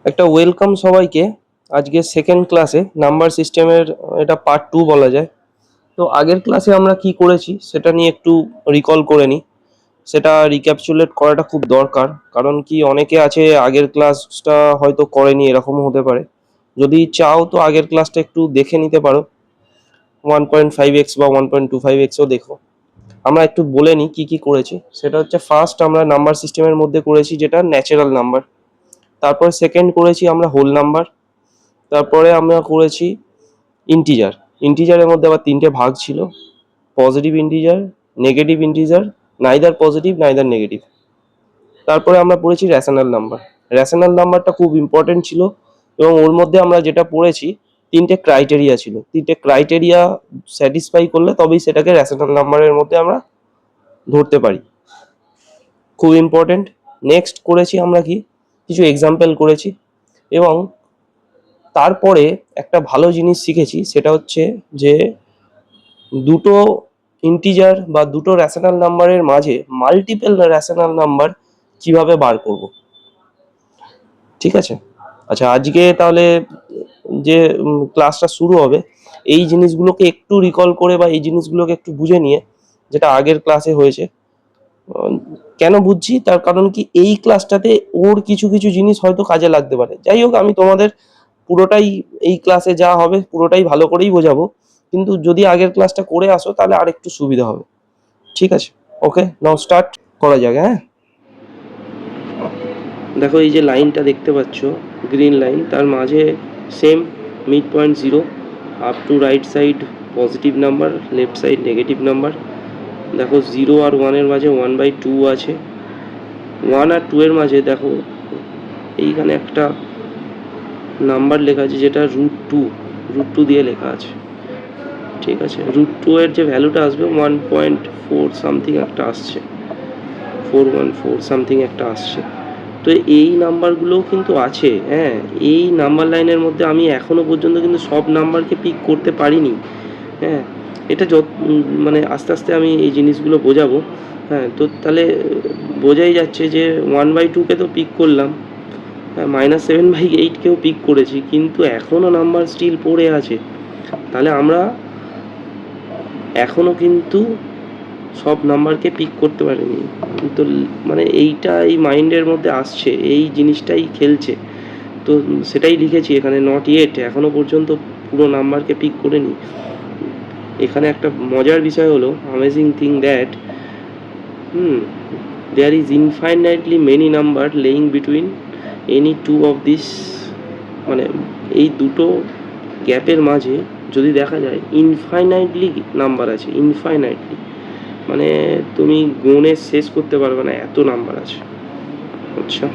একটা ওয়েলকাম সবাইকে। আজকে সেকেন্ড ক্লাসে নাম্বার সিস্টেমের এটা পার্ট 2 বলা যায়। তো আগের ক্লাসে আমরা কি করেছি সেটা নিয়ে একটু রিকল করে নিই। সেটা রিক্যাপচুলেট করাটা খুব দরকার, কারণ কি অনেকে আছে আগের ক্লাসটা হয়তো করেনি, এরকমও হতে পারে। যদি চাও তো আগের ক্লাসটা একটু দেখে নিতে পারো, 1.5x বা 1.25xও দেখো। আমরা একটু বলে নিই কি কি করেছি। সেটা হচ্ছে, ফার্স্ট আমরা নাম্বার সিস্টেমের মধ্যে করেছি যেটা ন্যাচারাল নাম্বার। তারপর সেকেন্ড করেছি আমরা হোল নাম্বার। তারপরে আমরা করেছি ইন্টিজার। ইন্টিজারের মধ্যে আবার তিনটে ভাগ ছিল: positive integer, negative integer, neither positive neither negative. তারপরে আমরা পড়েছি রেশনাল নাম্বার। রেশনাল নাম্বারটা খুব ইম্পর্টেন্ট ছিল, এবং ওর মধ্যে আমরা যেটা পড়েছি, তিনটে ক্রাইটেরিয়া ছিল। তিনটে ক্রাইটেরিয়া স্যাটিসফাই করলে তবেই সেটাকে রেশনাল নাম্বারের মধ্যে আমরা ধরতে পারি। খুব ইম্পর্টেন্ট। নেক্সট করেছি আমরা কি, কিছু এক্সাম্পল করেছি, এবং তারপরে একটা ভালো জিনিস শিখেছি, সেটা হচ্ছে যে দুটো ইন্টিজার বা দুটো রেশনাল নাম্বারের মাঝে মাল্টিপল রেশনাল নাম্বার কিভাবে বার করব। ঠিক আছে? আচ্ছা, আজকে তাহলে যে ক্লাসটা শুরু হবে, এই জিনিসগুলোকে একটু রিকল করে বা এই জিনিসগুলোকে একটু বুঝে নিয়ে, যেটা আগের ক্লাসে হয়েছে। কেন বুঝছি, তার কারণ কি এই ক্লাসটাতে ওর কিছু কিছু জিনিস হয়তো কাজে লাগতে পারে। যাই হোক, আমি তোমাদের পুরোটাই, এই ক্লাসে যা হবে পুরোটাই ভালো করেই বোঝাবো, কিন্তু যদি আগের ক্লাসটা করে আসো তাহলে আর একটু সুবিধা হবে। ঠিক আছে? ওকে, নাও স্টার্ট করা যাক। হ্যাঁ, দেখো এই যে লাইনটা দেখতে পাচ্ছ, গ্রিন লাইন, তার মাঝে same mid point 0, up to right side positive number, left side negative number. দেখো 0 আর 1-এর মাঝে 1/2 আছে। 1 আর 2 এর মাঝে দেখো এইখানে একটা নাম্বার লেখা আছে, যেটা √2 দিয়ে লেখা আছে। ঠিক আছে, √2 এর যে ভ্যালুটা আসবে 1.4 সামথিং একটা আসছে, 414 সামথিং একটা আসছে। তো এই নাম্বারগুলোও কিন্তু আছে। হ্যাঁ, এই নাম্বার লাইনের মধ্যে আমি এখনো পর্যন্ত কিন্তু সব নাম্বারকে পিক করতে পারিনি। হ্যাঁ, এটা মানে আস্তে আস্তে আমি এই জিনিসগুলো বোঝাবো। হ্যাঁ, তো তাহলে বোঝাই যাচ্ছে যে 1/2কে তো পিক করলাম, -7/8কেও পিক করেছি, কিন্তু এখনও নাম্বার স্টিল পড়ে আছে। তাহলে আমরা এখনও কিন্তু সব নাম্বারকে পিক করতে পারিনি। তো মানে এইটা এই মাইন্ডের মধ্যে আসছে, এই জিনিসটাই খেলছে। তো সেটাই লিখেছি এখানে, নট ইয়েট, এখনও পর্যন্ত পুরো নাম্বারকে পিক করিনি। এখানে একটা মজার বিষয় হলো, amazing thing that there is infinitely many number lying between any two of this, মানে এই দুটো গ্যাপের মাঝে যদি দেখা যায় ইনফাইনাইটলি নাম্বার আছে। ইনফাইনাইটলি মানে তুমি গুণে শেষ করতে পারবে না, এত নাম্বার আছে। আচ্ছা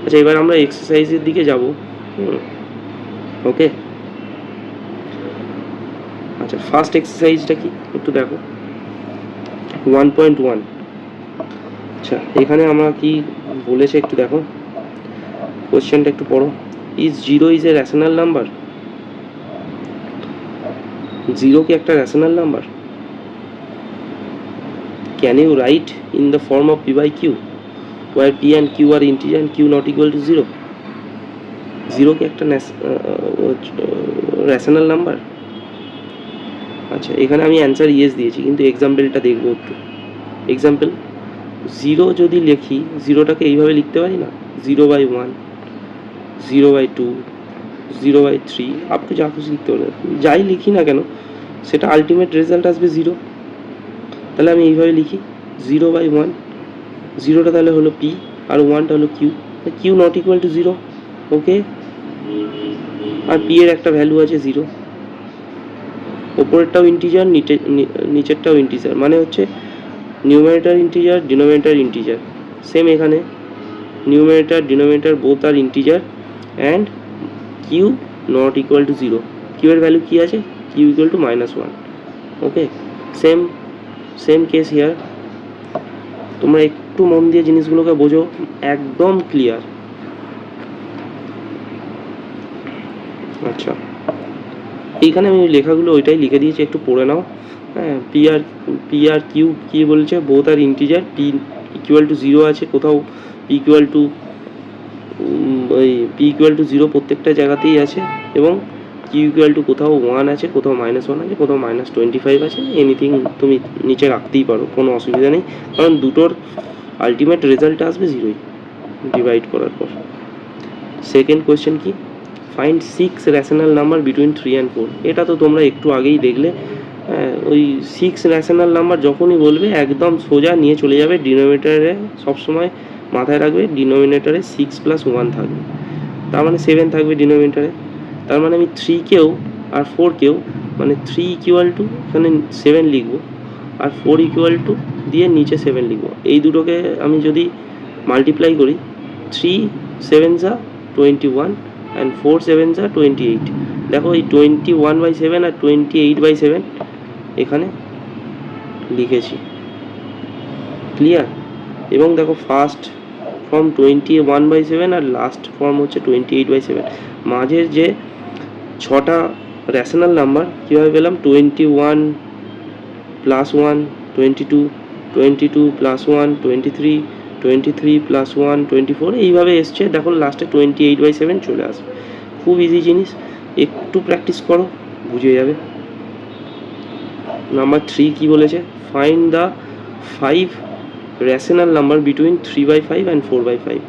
আচ্ছা, এবার আমরা এক্সারসাইজের দিকে যাব। ওকে, আচ্ছা, ফার্স্ট এক্সারসাইজটা কি একটু দেখো, 1.1। আচ্ছা, এখানে আমরা কি বলেছে একটু দেখো, কোশ্চেনটা একটু পড়ো। Is 0 is a rational number? 0 কি একটা rational number? Can you write in the form of p/q, where p and q are integer and q not equal to 0? 0 কি একটা রেশনাল নাম্বার? আচ্ছা, এখানে আমি অ্যান্সার ইয়েস দিয়েছি, কিন্তু এক্সাম্পলটা দেখবো একটু। এক্সাম্পল, 0 যদি লিখি, 0টাকে এইভাবে লিখতে পারি না, 0/1, 0/2, 0/3, আপ টু যা খুশি লিখতে পারি। যাই লিখি না কেন, সেটা আলটিমেট রেজাল্ট আসবে 0। তাহলে আমি এইভাবে লিখি 0/1, 0টা তাহলে হলো p আর 1টা হলো q, q not equal to 0। Okay, আর p এর একটা ভ্যালু আছে 0, ওপরেরটাও ইন্টিজার, নিচেরটাও ইন্টিজার, মানে হচ্ছে numerator integer, denominator integer. Same এখানে numerator denominator both R integer, and q not equal to 0। Q এর ভ্যালু কী আছে? Q equal to -1। Okay, same case here. তোমরা একটু মন দিয়ে জিনিসগুলোকে বোঝো, একদম ক্লিয়ার। আচ্ছা, এইখানে আমি লেখাগুলো ওইটাই লিখে দিয়েছি, একটু পড়ে নাও। হ্যাঁ, পি আর কিউ কী বলছে? Both R integer, p equal to 0 আছে, কোথাও পি ইকুয়াল টু ওই পি ইকুয়াল টু 0 প্রত্যেকটা জায়গাতেই আছে, এবং কিউ ইকুয়াল টু কোথাও 1 আছে, কোথাও -1 আছে, কোথাও -25 আছে। এনিথিং তুমি নিচে রাখতেই পারো, কোনো অসুবিধা নেই, কারণ দুটোর আলটিমেট রেজাল্ট আসবে 0ই ডিভাইড করার পর। সেকেন্ড কোয়েশ্চেন কি, find 6 rational number between 3 and 4। এটা তো তোমরা একটু আগেই দেখলে। ওই 6 রেশনাল নাম্বার যখনই বলবে একদম সোজা নিয়ে চলে যাবে ডিনোমিনেটরে। সবসময় মাথায় রাখবে ডিনোমিনেটরে 6 + 1 থাকবে, তার মানে 7 থাকবে ডিনোমিনেটরে। তার মানে আমি 3কেও আর 4কেও, মানে 3 ইকুয়াল টু এখানে 7 লিখবো, আর 4 ইকুয়াল টু দিয়ে নিচে 7 লিখবো। এই দুটোকে আমি যদি মাল্টিপ্লাই করি, 3 7s are 21 and 4 7s are 28। দেখো এই 21/7 আর 28/7 এখানে লিখেছি, ক্লিয়ার। এবং দেখো ফার্স্ট ফর্ম 21/7 আর লাস্ট ফর্ম হচ্ছে 28/7। মাঝের যে 6টা রেশনাল নাম্বার কীভাবে পেলাম, 21 + 1 22, 22 + 1 23, 23 + 1 24, এইভাবে এসছে। দেখো লাস্টে 28/7 চলে আসবে। খুব ইজি জিনিস, একটু প্র্যাকটিস করো বুঝে যাবে। নাম্বার 3 কি বলেছে, find the 5 rational number between 3/5 and 4/5।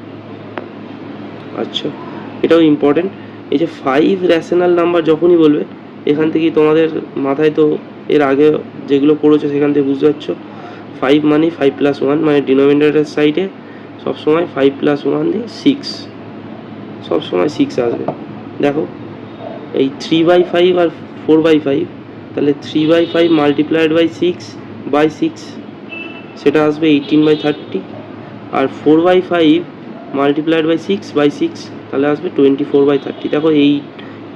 আচ্ছা, এটাও ইম্পর্টেন্ট। এই যে 5 রেশনাল নাম্বার যখনই বলবে, এখান থেকেই তোমাদের মাথায় তো এর আগে যেগুলো পড়েছো সেখান থেকে বুঝতে পারছো, 5 মানে 5 + 1, মানে ডিনোমিনেটরের সাইডে সবসময় 5 + 1 দিয়ে 6, সবসময় 6 আসবে। দেখো এই 3/5 আর 4/5, তাহলে 3/5 মাল্টিপ্লাইড বাই 6/6, সেটা আসবে 18/30, আর 4/5 মাল্টিপ্লাইড বাই 6/6, তাহলে আসবে 24/30। দেখো এই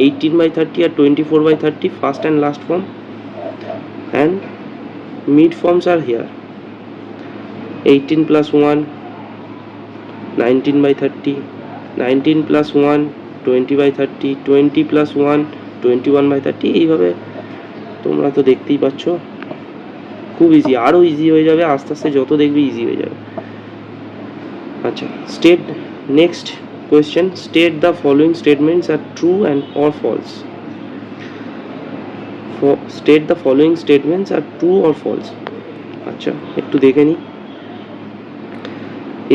18/30 আর 24/30 first and last form, and mid forms R here. 18 + 1 19/30, 19 + 1 20/30, 20 + 1 21/30। এইভাবে তোমরা তো দেখতেই পাচ্ছ, খুব ইজি, আরও ইজি হয়ে যাবে আস্তে আস্তে, যত দেখবে ইজি হয়ে যাবে। আচ্ছা, state next question, state the following statements are true and or false. State the following statements are true or false. আচ্ছা, একটু দেখে নিই।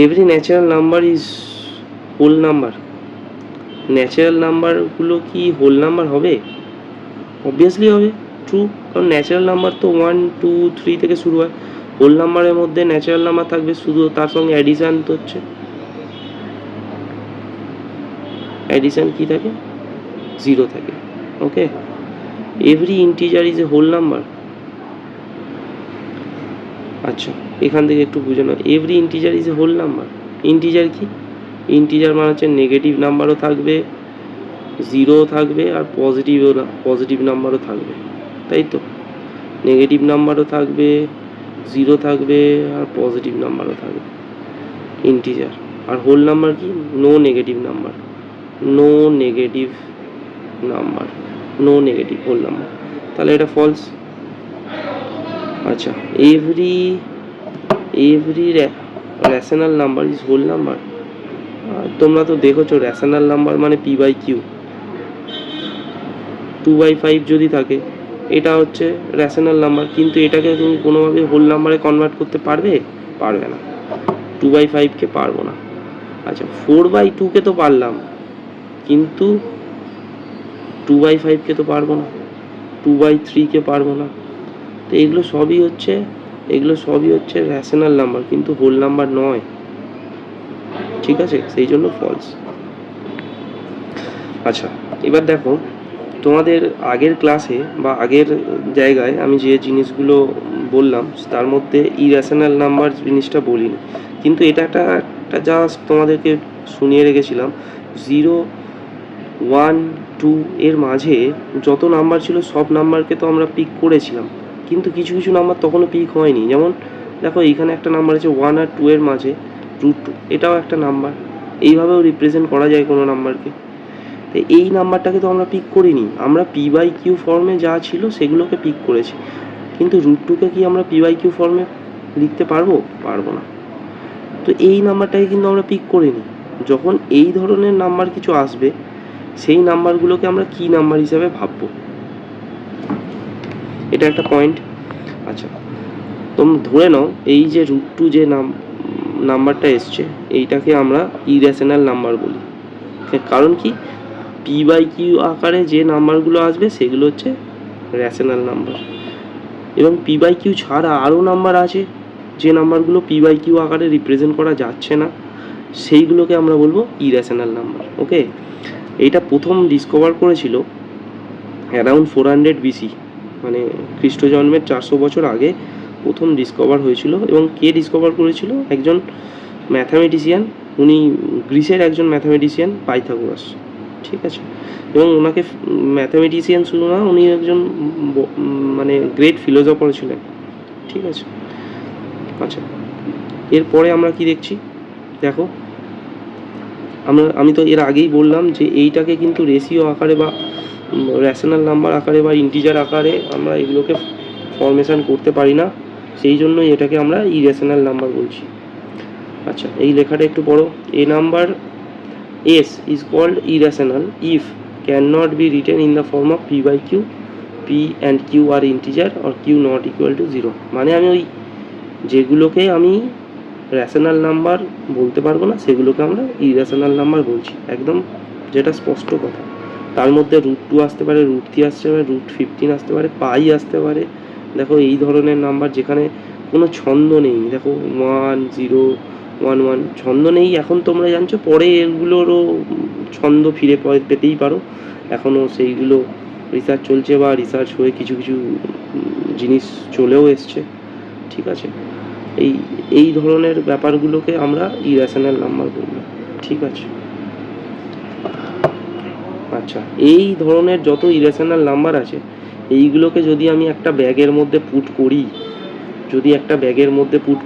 Every natural number is whole number. Natural নাম্বারগুলো কি হোল নাম্বার হবে? অবভিয়াসলি হবে, ট্রু, কারণ natural number তো 1 2 3 থেকে শুরু হয়। হোল নাম্বারের মধ্যে ন্যাচারাল নাম্বার থাকবে, শুধু তার সঙ্গে অ্যাডিশান তো হচ্ছে, অ্যাডিশান কি থাকে, 0 থাকে। Okay, every integer is a whole number. আচ্ছা, এখান থেকে একটু বুঝে নাও, every integer is a whole number. Integer কি, ইন্টিজার মানে হচ্ছে নেগেটিভ নাম্বারও থাকবে, 0 থাকবে, আর পজিটিভ নাম্বারও থাকবে, তাই তো। নেগেটিভ নাম্বারও থাকবে, 0 থাকবে, আর পজিটিভ নাম্বারও থাকবে, ইন্টিজার। আর হোল নাম্বার কি, no negative number, no negative number, no negative whole number, তাহলে এটা ফলস। আচ্ছা, every rational number is whole number. তোমরা তো দেখেছো রেশনাল নাম্বার মানে p/q। 2/5 যদি থাকে, এটা হচ্ছে রেশনাল নাম্বার, কিন্তু এটাকে তুমি কোনোভাবে হোল নাম্বারে কনভার্ট করতে পারবে? পারবে না। 2/5কে পারবো না। আচ্ছা, 4/2কে তো পারলাম, কিন্তু 2/5কে তো পারবো না, 2/3কে পারবো না। তো এগুলো সবই হচ্ছে রেশনাল নাম্বার, কিন্তু হোল নাম্বার নয়, ঠিক আছে, সেই জন্য ফলস। আচ্ছা, এবার দেখো, তোমাদের আগের ক্লাসে বা আগের জায়গায় আমি যে জিনিসগুলো বললাম তার মধ্যে ইরেশনাল নাম্বার জিনিসটা বলিনি, কিন্তু এটা একটা জাস্ট তোমাদেরকে শুনিয়ে রেখেছিলাম। 0 1 2 এর মাঝে যত নাম্বার ছিল সব নাম্বারকে তো আমরা পিক করেছিলাম, কিন্তু কিছু কিছু নাম্বার তখনও পিক হয়নি। যেমন দেখো এইখানে একটা নাম্বার আছে 1 আর 2 এর মাঝে √2, এটাও একটা নাম্বার। এইভাবেও রিপ্রেজেন্ট করা যায় কোনো নাম্বারকে। তো এই নাম্বারটাকে তো আমরা পিক করিনি, আমরা p/q ফর্মে যা ছিল সেগুলোকে পিক করেছি, কিন্তু √2কে কি আমরা p/q ফর্মে লিখতে পারবো? পারবো না। তো এই নাম্বারটাকে কিন্তু আমরা পিক করিনি, যখন এই ধরনের নাম্বার কিছু আসবে সেই নাম্বারগুলোকে আমরা কি নাম্বার হিসাবে ভাববো, এটা একটা পয়েন্ট। আচ্ছা, তোমরা ধরে নাও এই যে √2 যে নাম্বারটা এসছে এইটাকে আমরা ইরেশনাল নাম্বার বলি। কারণ কি, p/q আকারে যে নাম্বারগুলো আসবে সেগুলো হচ্ছে রেশনাল নাম্বার, এবং p/q ছাড়া আরও নাম্বার আছে যে নাম্বারগুলো p/q আকারে রিপ্রেজেন্ট করা যাচ্ছে না, সেইগুলোকে আমরা বলবো ইরেশনাল নাম্বার। ওকে, এইটা প্রথম ডিসকভার করেছিল অ্যারাউন্ড 400 BC, মানে খ্রিস্ট জন্মের 400 বছর আগে প্রথম ডিসকভার হয়েছিল। এবং কে ডিসকভার করেছিল? একজন ম্যাথামেটিশিয়ান, উনি গ্রিসের একজন ম্যাথামেটিশিয়ান, পাইথাগোরাস। ঠিক আছে, এবং ওনাকে ম্যাথামেটিশিয়ান শুধু না, উনি একজন মানে গ্রেট ফিলোসফার ছিলেন। ঠিক আছে, আচ্ছা এরপরে আমরা কি দেখছি দেখো, আমি তো এর আগেই বললাম যে এইটাকে কিন্তু রেশিও আকারে বা রেশনাল নাম্বার আকারে বা ইন্টিজার আকারে আমরা এগুলোকে ফরমেশন করতে পারি না, সেই জন্যই এটাকে আমরা ইরেশনাল নাম্বার বলছি। আচ্ছা, এই লেখাটা একটু পড়ো। A number s is called irrational if can not be written in the form of p/q, p and q are integer or q not equal to 0। মানে আমি ওই যেগুলোকে আমি রেশনাল নাম্বার বলতে পারবো না সেগুলোকে আমরা ইরেশনাল নাম্বার বলছি, একদম যেটা স্পষ্ট কথা। তার মধ্যে √2 আসতে পারে, √3 আসতে পারে, √15 আসতে পারে, পাই আসতে পারে। দেখো এই ধরনের নাম্বার যেখানে কোনো ছন্দ নেই, দেখো 1 0 1 1 ছন্দ নেই। এখন তোমরা জানছো, পরে এগুলোরও ছন্দ ফিরে পেতেই পারো, এখনও সেইগুলো রিসার্চ চলছে বা রিসার্চ হয়ে কিছু কিছু জিনিস চলেও এসছে। ঠিক আছে, এই ধরনের ব্যাপারগুলোকে আমরা ইরেশনাল নাম্বার বলবো। ঠিক আছে, আচ্ছা এই ধরনের যত ইরেশনাল নাম্বার আছে এইগুলোকে যদি আমি একটা ব্যাগের মধ্যে পুট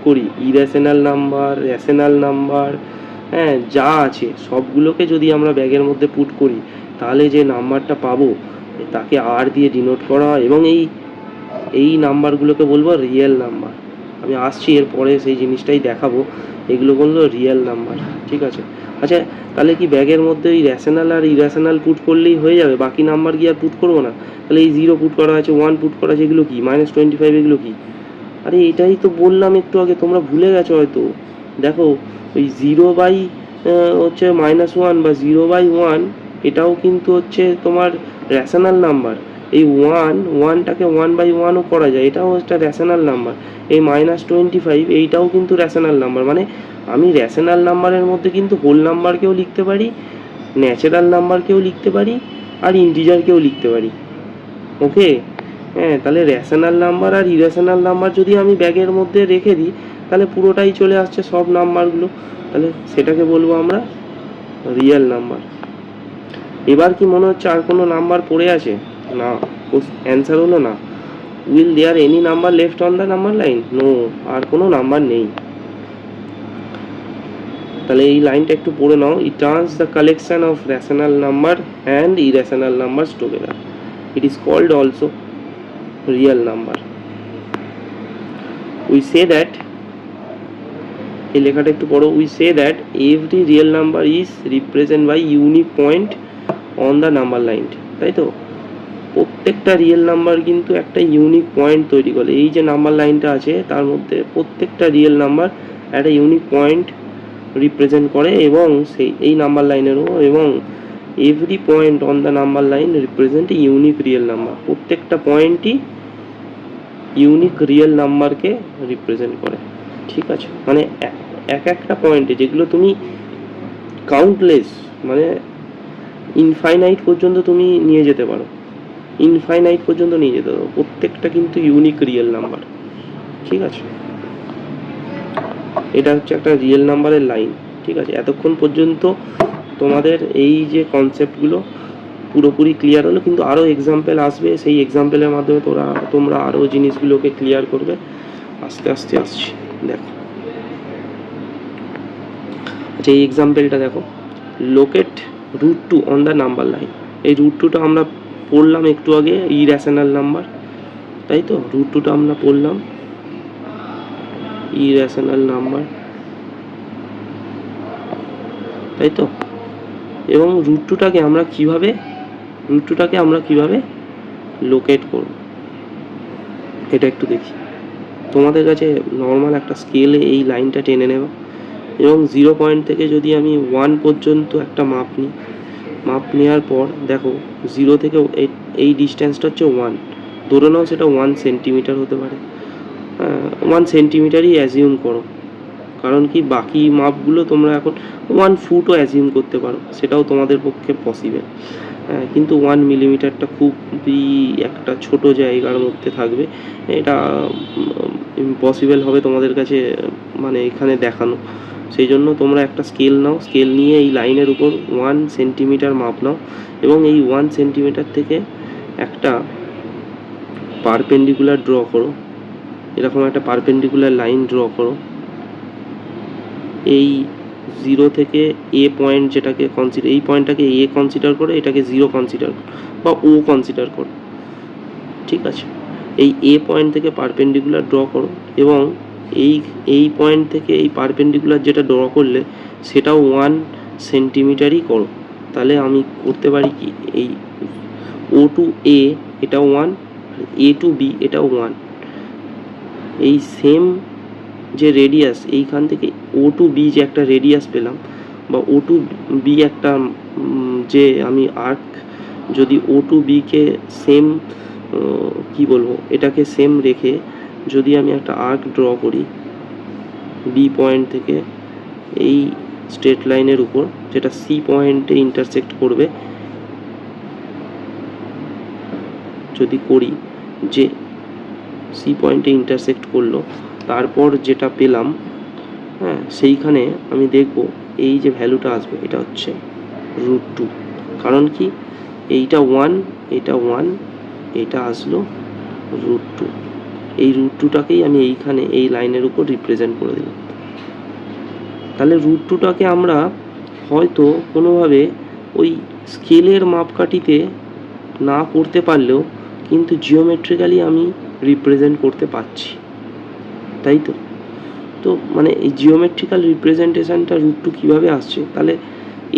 করি, ইরেশনাল নাম্বার, রেশনাল নাম্বার, হ্যাঁ যা আছে সবগুলোকে যদি আমরা ব্যাগের মধ্যে পুট করি, তাহলে যে নাম্বারটা পাবো তাকে আর দিয়ে ডিনোট করা হয়, এবং এই নাম্বারগুলোকে বলবো রিয়েল নাম্বার। আমি আসছি এরপরে সেই জিনিসটাই দেখাবো, এগুলো বললো রিয়েল নাম্বার। ঠিক আছে, আচ্ছা তাহলে কি ব্যাগের মধ্যে ওই রেশনাল আর ইরেশনাল পুট করলেই হয়ে যাবে, বাকি নাম্বার কি আর পুট করবো না? তাহলে এই 0 পুট করা আছে, 1 পুট করা আছে, এগুলো কি -25, এগুলো কি? আরে এটাই তো বললাম একটু আগে, তোমরা ভুলে গেছো হয়তো। দেখো ওই 0/, হচ্ছে -1 বা 0/1, এটাও কিন্তু হচ্ছে তোমার রেশনাল নাম্বার। এই 1টাকে 1/1ও করা যায়, এটাও একটা রেশনাল নাম্বার। এই -25 এইটাও কিন্তু রেশনাল নাম্বার। মানে আমি রেশনাল নাম্বারের মধ্যে কিন্তু হোল নাম্বারকেও লিখতে পারি, ন্যাচারাল নাম্বারকেও লিখতে পারি, আর ইন্টিজারকেও লিখতে পারি। ওকে, হ্যাঁ তাহলে রেশনাল নাম্বার আর ইরেশনাল নাম্বার যদি আমি ব্যাগের মধ্যে রেখে দিই তাহলে পুরোটাই চলে আসছে সব নাম্বারগুলো, তাহলে সেটাকে বলবো আমরা রিয়েল নাম্বার। এবার কি মনে হচ্ছে আর কোনো নাম্বার পড়ে আছে? না, অ্যান্সার হলো না। Will there any number left on the number line? No, আর কোনো নাম্বার নেই। তাহলে এই লাইনটা একটু পড়ে নাও। It turns the collection of rational number and irrational numbers together, it is called also real number. We say that, এই লেখাটা একটু পড়ো। We say that every real number is represented by unique point on the number line, তাই তো? প্রত্যেকটা real number কিন্তু একটা unique point তৈরি করে। এই যে নাম্বার লাইনটা আছে তার মধ্যে প্রত্যেকটা রিয়েল নাম্বার একটা ইউনিক পয়েন্ট রিপ্রেজেন্ট করে, এবং এই নাম্বার লাইনেরও, এবং every point on the number line represent unique real number. প্রত্যেকটা পয়েন্টই ইউনিক রিয়েল নাম্বারকে রিপ্রেজেন্ট করে। ঠিক আছে, মানে একটা পয়েন্টে যেগুলো তুমি কাউন্টলেস, মানে ইনফাইনাইট পর্যন্ত তুমি নিয়ে যেতে পারো, প্রত্যেকটা কিন্তু ইউনিক রিয়েল নাম্বার। ঠিক আছে, এটা হচ্ছে একটা রিয়েল নাম্বারের লাইন। ঠিক আছে, এতক্ষণ পর্যন্ত তোমাদের এই যে কনসেপ্টগুলো পুরোপুরি ক্লিয়ার হলো, কিন্তু আরও এক্সাম্পল আসবে, সেই এক্সাম্পলের মাধ্যমে তোমরা আরও জিনিসগুলোকে ক্লিয়ার করবে। আস্তে আস্তে আসছি, দেখো। আচ্ছা, এই এক্সাম্পলটা দেখো, locate √2 on the number line. এই √2টা আমরা পড়লাম একটু আগে, ইরেশনাল নাম্বার, তাই তো? √2টা আমরা পড়লাম ইরেশনাল নাম্বার। তাই তো। এবং রুট টুটাকে আমরা কিভাবে লোকেট করব এটা একটু দেখি। তোমাদের কাছে নর্মাল একটা স্কেলে এই লাইনটা টেনে নেব এবং 0 পয়েন্ট থেকে যদি আমি 1 পর্যন্ত একটা মাপ নেওয়ার পর দেখো 0 থেকে এই ডিস্টেন্সটা হচ্ছে 1, ধরে নাও সেটা 1 সেন্টিমিটার হতে পারে, 1 সেন্টিমিটারই অ্যাজিউম করো, কারণ কি বাকি মাপগুলো তোমরা এখন 1 ফুটও অ্যাজিউম করতে পারো, সেটাও তোমাদের পক্ষে পসিবল। কিন্তু 1 মিলিমিটারটা খুবই একটা ছোট জায়গার মধ্যে থাকবে, এটা ইম্পসিবল হবে তোমাদের কাছে মানে এখানে দেখানো। সেই জন্য তোমরা একটা স্কেল নাও, স্কেল নিয়ে এই লাইনের উপর 1 সেন্টিমিটার মাপ নাও এবং এই 1 সেন্টিমিটার থেকে একটা পারপেন্ডিকুলার ড্র করো, এরকম একটা পারপেন্ডিকুলার লাইন ড্র করো। এই 0 থেকে এ পয়েন্ট যেটাকে এই পয়েন্টটাকে এ কনসিডার করে, এটাকে 0 কনসিডার বা ও কনসিডার করো, ঠিক আছে। এই এ পয়েন্ট থেকে পারপেন্ডিকুলার ড্র করো এবং এই পয়েন্ট থেকে এই পারপেন্ডিকুলার যেটা ড্র করলে সেটাও 1 সেন্টিমিটারই করো। তাহলে আমি করতে পারি কি, এই ও টু এ এটাও 1, এ টু বি এটাও 1, এই সেম যে রেডিয়াস এইখান থেকে ও টু বি যে একটা রেডিয়াস পেলাম বা ও টু বি একটা যে আমি আর্ক যদি ও টু বিকে সেম কি বলবো এটাকে সেম রেখে যদি আমি একটা আর্ক ড্র করি বি পয়েন্ট থেকে এই স্ট্রেট লাইনের উপর যেটা সি পয়েন্টে ইন্টারসেক্ট করবে, যদি করি যে সি পয়েন্টে ইন্টারসেক্ট করলো, তারপর যেটা পেলাম সেইখানে আমি দেখব এই যে ভ্যালুটা আসবে এটা হচ্ছে √2, কারণ কি এইটা 1 এটা 1 এটা আসলো √2, এই √2টাকেই আমি এইখানে এই লাইনের উপর রিপ্রেজেন্ট করে দিলাম। তাহলে √2টাকে আমরা হয়তো কোনোভাবে ওই স্কেলের মাপকাঠিতে না করতে পারলেও কিন্তু জিওমেট্রিক্যালি আমি রিপ্রেজেন্ট করতে পারছি, তাই তো। তো মানে এই জিওমেট্রিক্যাল রিপ্রেজেন্টেশনটা √2 কীভাবে আসছে, তাহলে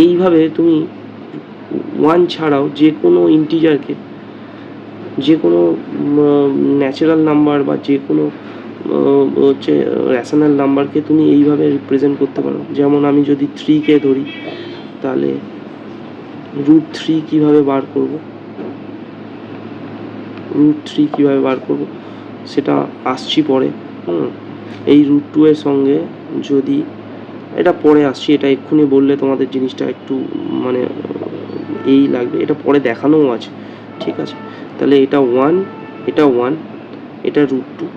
এইভাবে তুমি 1 ছাড়াও যে কোনো ইন্টিজারকে, যে কোনো ন্যাচারাল নাম্বার বা যে কোনো হচ্ছে র্যাশনাল নাম্বারকে তুমি এইভাবে রিপ্রেজেন্ট করতে পারো। যেমন আমি যদি 3কে ধরি তাহলে √3 কীভাবে বার করব, সেটা আসছি পরে। এই √2 এর সঙ্গে যদি এটা পরে আসছি, এটা এক্ষুনি বললে তোমাদের জিনিসটা একটু মানে এই লাগবে, এটা পরে দেখানোও আছে, ঠিক আছে। তাহলে এটা 1 এটা 1 এটা √2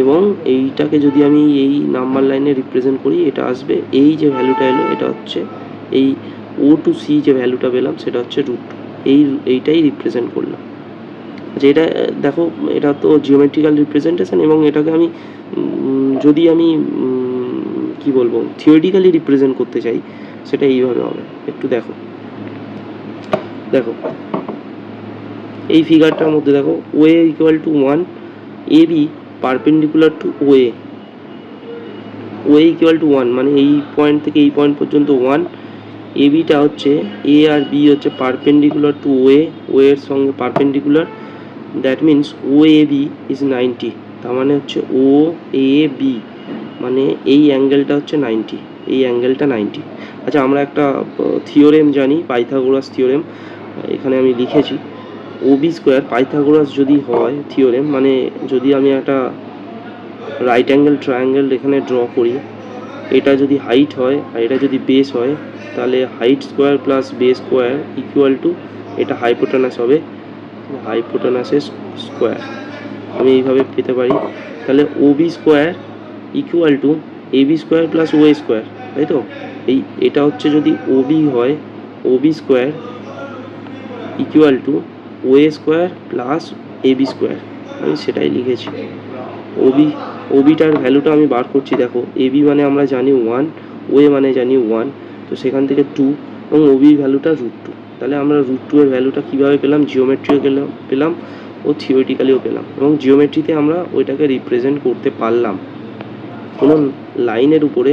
এবং এইটাকে যদি আমি এই নাম্বার লাইনে রিপ্রেজেন্ট করি এটা আসবে এই যে ভ্যালুটা এলো এটা হচ্ছে এই ও টু সি যে ভ্যালুটা পেলাম সেটা হচ্ছে √2, এইটাই রিপ্রেজেন্ট করলাম। যেটা দেখো এটা তো জিওমেট্রিক্যাল রিপ্রেজেন্টেশন এবং এটাকে আমি যদি আমি কি বলবো থিওরিটিক্যালি রিপ্রেজেন্ট করতে চাই সেটা এইভাবে হবে। একটু দেখো এই ফিগারটার মধ্যে দেখো OA equal to 1, A B perpendicular to OA equal to 1 মানে এই পয়েন্ট থেকে এই পয়েন্ট পর্যন্ত 1, এ বিটা হচ্ছে এ আর বি হচ্ছে পারপেন্ডিকুলার টু ওএ এর সঙ্গে perpendicular, that means O A B is 90, তার মানে হচ্ছে ও এ বি মানে এই অ্যাঙ্গেলটা হচ্ছে 90, এই অ্যাঙ্গেলটা 90। আচ্ছা আমরা একটা থিওরেম জানি, পাইথাগোরাস থিওরেম, এখানে আমি লিখেছি ওবি স্কোয়ার পাইথাগোরাস যদি হয় থিওরেম মানে যদি আমি একটা রাইট অ্যাঙ্গেল ট্রায়াঙ্গেল এখানে ড্র করি, এটা যদি হাইট হয় আর এটা যদি বেস হয় তাহলে height square plus base square equal to এটা হাইপোটেনাস হবে, হাইপোটেনাসের স্কোয়ার আমি এইভাবে পেতে পারি। তাহলে OB square equal to AB square plus OA square, তাই তো। এটা হচ্ছে যদি ওবি হয় OB square equal to OA square plus AB square, আমি সেটাই লিখেছি। ওবিটার ভ্যালুটা আমি বার করছি, দেখো এবি মানে আমরা জানি 1, ওএ মানে জানি 1, তো সেখান থেকে 2 এবং ওবির ভ্যালুটা √2। তাহলে আমরা √2 এর ভ্যালুটা কীভাবে পেলাম, জিওমেট্রিও পেলাম ও থিওরিটিক্যালিও পেলাম এবং জিওমেট্রিতে আমরা ওইটাকে রিপ্রেজেন্ট করতে পারলাম। কোনো লাইনের উপরে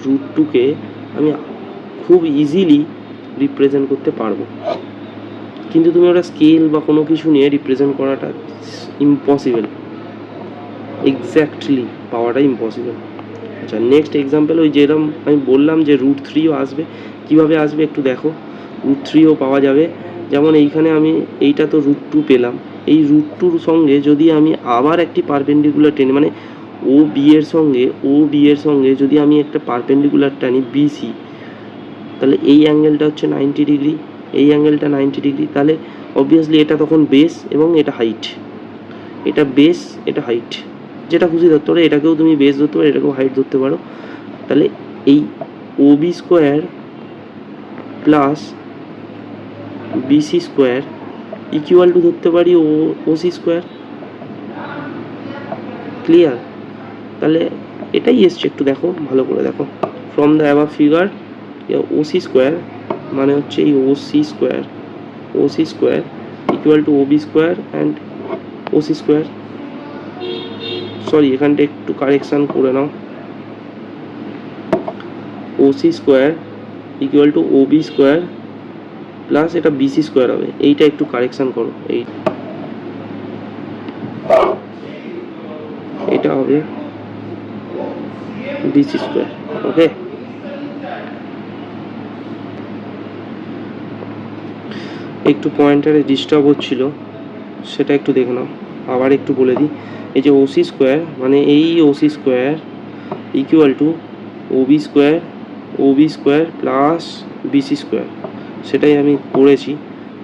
√2কে আমি খুব ইজিলি রিপ্রেজেন্ট করতে পারবো, কিন্তু তুমি ওটা স্কেল বা কোনো কিছু নিয়ে রিপ্রেজেন্ট করাটা ইম্পসিবল, এক্স্যাক্টলি পাওয়াটা ইম্পসিবল। আচ্ছা, নেক্সট এক্সাম্পল, ওই যেরকম আমি বললাম যে √3ও আসবে, কিভাবে আসবে একটু দেখো। √3ও পাওয়া যাবে, যেমন এইখানে আমি এইটা তো √2 পেলাম, এই √2-র সঙ্গে যদি আমি আবার একটি পারপেন্ডিকুলার টেনে, মানে ও বি এর সঙ্গে যদি আমি একটা পারপেন্ডিকুলার টানি বিসি, তাহলে এই অ্যাঙ্গেলটা হচ্ছে 90 ডিগ্রি, এই অ্যাঙ্গেলটা 90 ডিগ্রি, তাহলে অবভিয়াসলি এটা তখন বেস এবং এটা হাইট, এটা বেস এটা হাইট, যেটা খুশি ধরতে পারো, এটাকেও তুমি বেস ধরতে পারো, এটাকেও হাইট ধরতে পারো। তাহলে এই OB square plus BC square equal to ধরতে পারি ওসি স্কোয়ার। ক্লিয়ার? তাহলে এটাই এসছে, একটু দেখো ভালো করে দেখো। From the above figure OC square মানে হচ্ছে এই OC square equal to OB square and OC square. Sorry, এখানটা একটু কারেকশান করে নাও। OC square equal to OB square plus এটা বিসি স্কোয়ার হবে, এইটা একটু কারেকশান করো, এটা হবে বিসি স্কোয়ার। ওকে, একটু পয়েন্টারে ডিস্টার্ব হচ্ছিল, সেটা একটু দেখে নাও। আবার একটু বলে দিই, এই যে ওসি স্কোয়ার মানে এই OC square equal to OB square plus BC square, সেটাই আমি করেছি।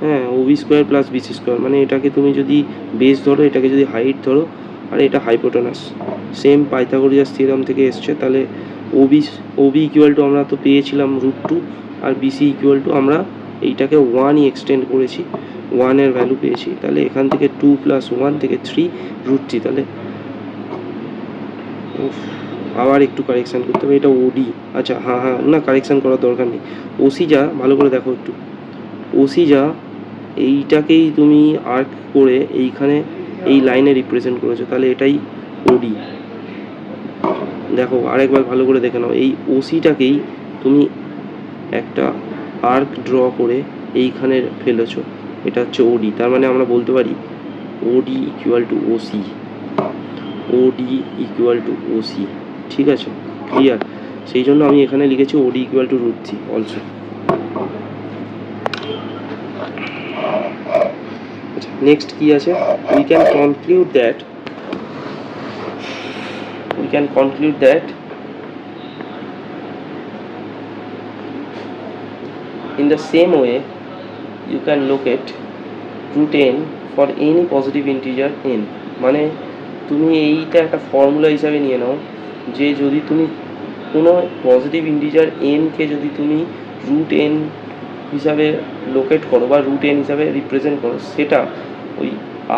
হ্যাঁ, OB square plus BC square মানে এটাকে তুমি যদি বেস ধরো, এটাকে যদি হাইট ধরো, আর এটা হাইপোটেনাস, সেম পাইথাগোরিয়াস থিওরাম থেকে এসছে। তাহলে ওবি ইকুয়াল টু আমরা তো পেয়েছিলাম √2, আর বিসি ইকুয়াল টু আমরা এইটাকে 1ই এক্সটেন্ড করেছি, 1-এর ভ্যালু পেয়েছি। তাহলে এখান থেকে 2 + 1 থেকে 3 √3। তাহলে আবার একটু কারেকশান করতে হবে, এটা ওডি। আচ্ছা, হ্যাঁ না, কারেকশান করার দরকার নেই। ওসি যা ভালো করে দেখো একটু, ওসি যা এইটাকেই তুমি আর্ক করে এইখানে এই লাইনে রিপ্রেজেন্ট করেছো, তাহলে এটাই ওডি। দেখো আরেকবার ভালো করে দেখে নাও, এই ওসিটাকেই তুমি একটা আর্ক ড্র করে এইখানে ফেলেছো, এটা হচ্ছে ওডি। তার মানে আমরা বলতে পারি OD equal to OC, OD equal to OC. ঠিক আছে, ক্লিয়ার? সেই জন্য আমি এখানে লিখেছি ওডি ইকুয়াল টু √3 অলসো। আচ্ছা, নেক্সট কি আছে? we can conclude that in the same way you can locate √n for any positive integer n। মানে তুমি এইটা একটা ফর্মুলা হিসাবে নিয়ে নাও যে যদি তুমি কোনো পজিটিভ ইন্টিজার কে যদি তুমি √n হিসাবে লোকেট করো বা √n হিসাবে রিপ্রেজেন্ট করো, সেটা ওই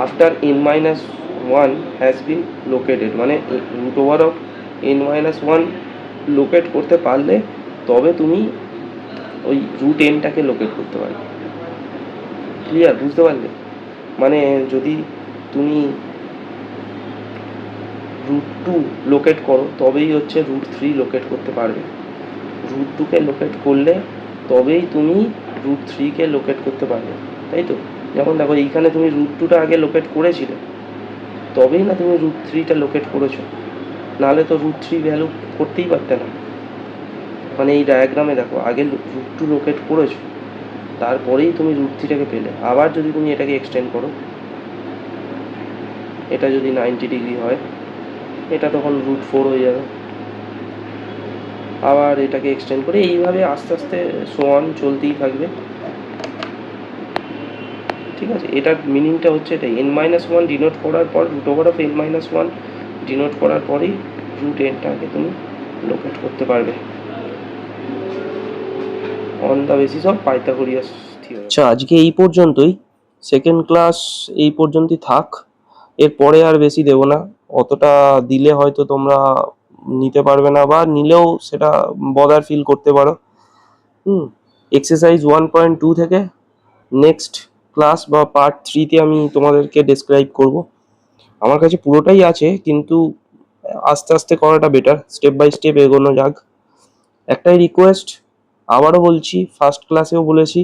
after n-1 has been located, মানে √n-1 লোকেট করতে পারলে তবে তুমি ওই √nটাকে লোকেট করতে পারবে। ক্লিয়ার? বুঝতে পারলে? মানে যদি তুমি √2 লোকেট করো তবেই হচ্ছে √3 লোকেট করতে পারবে, √2কে লোকেট করলে তবেই তুমি √3কে লোকেট করতে পারবে, তাই তো? যেমন দেখো এইখানে তুমি √2টা আগে লোকেট করেছিলে, তবেই না তুমি √3টা লোকেট করেছো, নাহলে তো √3 ভ্যালু করতেই পারতে না। মানে এই ডায়াগ্রামে দেখো আগে √2 লোকেট করেছো, তারপরেই তুমি √3টাকে পেলে। আবার যদি তুমি এটাকে এক্সটেন্ড করো, এটা যদি 90 ডিগ্রি হয়, এটা তখন √4 হয়ে যাবে। আবার এটাকে এক্সটেন্ড করে এইভাবে আস্তে আস্তে সোয়ান চলতেই থাকবে। ঠিক আছে, এটার মিনিংটা হচ্ছে এটাই, n-1 ডিনোট করার পর √n-1 ডিনোট করার পরেই √nটাকে তুমি লোকেট করতে পারবে on the basis of Pythagoras theorem. আচ্ছা, আজকে এই পর্যন্তই, সেকেন্ড ক্লাস এই পর্যন্তই থাক, এরপরে আর বেশি দেবো না। অতটা দিলে হয়তো তোমরা নিতে পারবে না, বা নিলেও সেটা বদার ফিল করতে পারো। এক্সারসাইজ 1.2 থেকে নেক্সট ক্লাস বা পার্ট 3-তে আমি তোমাদেরকে ডেসক্রাইব করব। আমার কাছে পুরোটাই আছে, কিন্তু আস্তে আস্তে করাটা বেটার, স্টেপ বাই স্টেপ এগোনো যাক। একটাই রিকোয়েস্ট, আবারও বলছি, ফার্স্ট ক্লাসেও বলেছি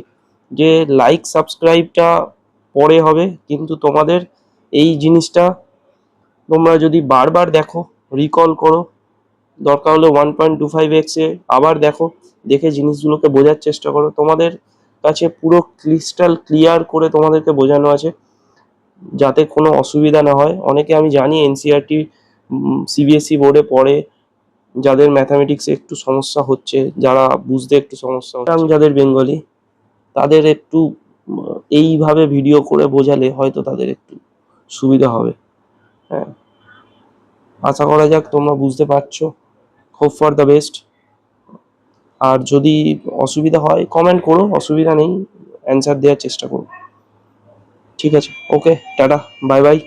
যে লাইক সাবস্ক্রাইবটা পরে হবে, কিন্তু তোমাদের এই জিনিসটা তোমরা যদি বারবার দেখো, রিকল করো, দরকার হলে 1.25x-এ আবার দেখো, দেখে জিনিসগুলোকে বোঝার চেষ্টা করো। তোমাদের কাছে পুরো ক্রিস্টাল ক্লিয়ার করে তোমাদেরকে বোঝানো আছে, যাতে কোনো অসুবিধা না হয়। অনেকে আমি জানি এনসিইআরটি সিবিএসই বোর্ডে পড়ে, যাদের ম্যাথামেটিক্সে একটু সমস্যা হচ্ছে, যারা বুঝতে একটু সমস্যা হচ্ছে, যাদের বেঙ্গলি, তাদের একটু এইভাবে ভিডিও করে বোঝালে হয়তো তাদের একটু সুবিধা হবে। হ্যাঁ, আশা করা যাক তোমরা বুঝতে পারছো। Hope for the best. আর যদি অসুবিধা হয় কমেন্ট করো, অসুবিধা নেই, অ্যান্সার দেওয়ার চেষ্টা করো। ঠিক আছে, ওকে, টাটা, বাই বাই।